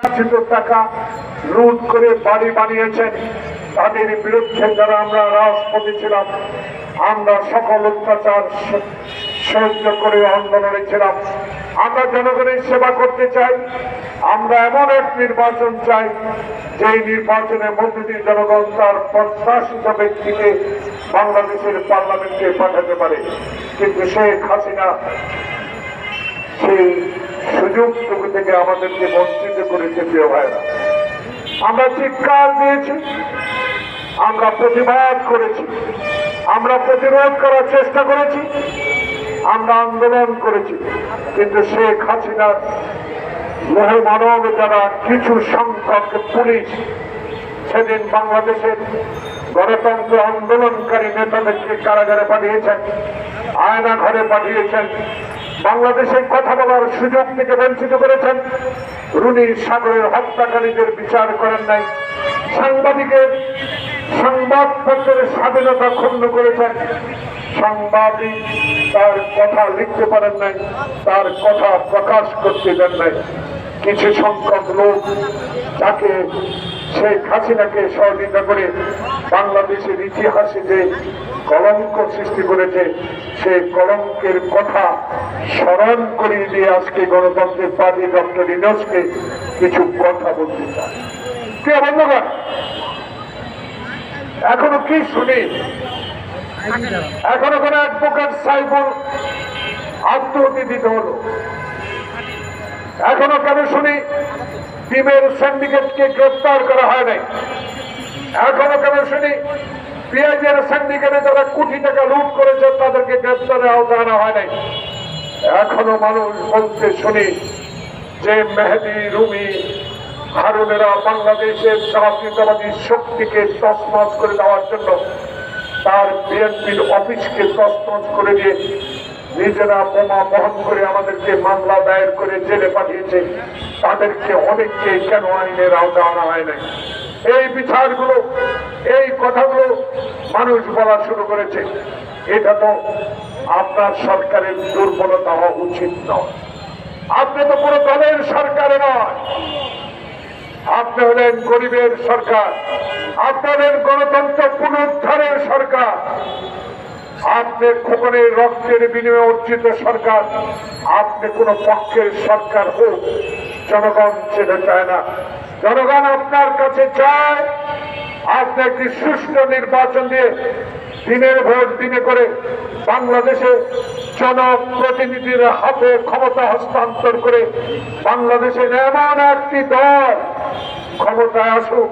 টাকা লুট করে বাড়ি বানিয়েছেন তাদের বিরুদ্ধে যারা আমরা রাজপথে ছিলাম, আমরা সকল অত্যাচার সহ্য করে আন্দোলনে ছিলাম। আমরা জনগণের সেবা করতে চাই। আমরা এমন এক নির্বাচন চাই যে নির্বাচনের মধ্যে দিয়ে জনগণ তার প্রত্যাশিত ব্যক্তিকে বাংলাদেশের পার্লামেন্টে পাঠাতে পারে। কিন্তু শেখ হাসিনা সেই সুযোগটুকু থেকে আমাদেরকে বঞ্চিত করেছে। প্রিয় ভাইরা, আমরা চিৎকার দিয়েছি, আমরা প্রতিবাদ করেছি, আমরা প্রতিরোধ করার চেষ্টা করেছি, আমরা আন্দোলন করেছি। কিন্তু শেখ হাসিনার লৌহ মানব যারা কিছু সংখ্যক পুলিশ সেদিন বাংলাদেশের গণতন্ত্র আন্দোলনকারী নেতাদেরকে কারাগারে পাঠিয়েছেন, আয়না ঘরে পাঠিয়েছেন, বাংলাদেশের কথা বলার সুযোগ থেকে বঞ্চিত করেছেন। রুনি সাগরের হত্যাকারীদের বিচার করেন নাই, সাংবাদিকের সংবাদপত্রের স্বাধীনতা ক্ষুণ্ণ করেছেন, সাংবাদিক তার কথা লিখতে পারেন নাই, তার কথা প্রকাশ করতে দেন নাই। কিছু সংখ্যক লোক যাকে শেখ হাসিনাকে সহযোগিতা করে বাংলাদেশের ইতিহাসে যে কলঙ্ক সৃষ্টি করেছে, সেই কলঙ্কের কথা স্মরণ করিয়ে দিয়ে আজকে গণতন্ত্রের পার্টি ডক্টর ইউনূসকে কিছু কথা বলতে চায়। প্রিয় বন্ধুগণ, এখনো কি শুনি? এখনো কোন অ্যাডভোকেট সাইফুল আত্মহত্যা দিতে হলো? এখনো কেন শুনি টিমের সিন্ডিকেটকে গ্রেফতার করা হয় নাই? এখনো কেন শুনি পেঁয়াজের সিন্ডিকেটে যারা কোটি টাকা লুট করেছে তাদেরকে গ্রেফতারের আওতায় আনা হয় নাই? এখনো মানুষ বলতে শুনি যে মেহেদী, রুমি, হারুনেরা বাংলাদেশের জাতীয়তাবাদী শক্তিকে তছনছ করে দেওয়ার জন্য তার বিএনপির অফিসকে তছনছ করে দিয়ে নিজেরা বোমা বহন করে আমাদেরকে মামলা দায়ের করে জেলে পাঠিয়েছে। তাদেরকে অনেককে কেন আইনের আওতায় আনা হয় নাই? এই বিচারগুলো, এই কথাগুলো মানুষ বলা শুরু করেছে। এটা তো আপনার সরকারের দুর্বলতা হওয়া উচিত নয়। আপনি তো পুরো দলের সরকারে নয়, আপনি হলেন গরিবের সরকার, আপনাদের গণতন্ত্র পুনরুদ্ধারের সরকার, আপনি খোকনের রক্তের বিনিময়ে অর্জিত সরকার। আপনি কোন পক্ষের সরকার হোক, জনগণ সেটা চায় না। জনগণ আপনার কাছে চায় আপনি একটি সুষ্ঠু নির্বাচন দিয়ে দিনের ভোট দিনে করে বাংলাদেশে জনপ্রতিনিধির হাতে ক্ষমতা হস্তান্তর করে বাংলাদেশের এমন একটি দল ক্ষমতায় আসুক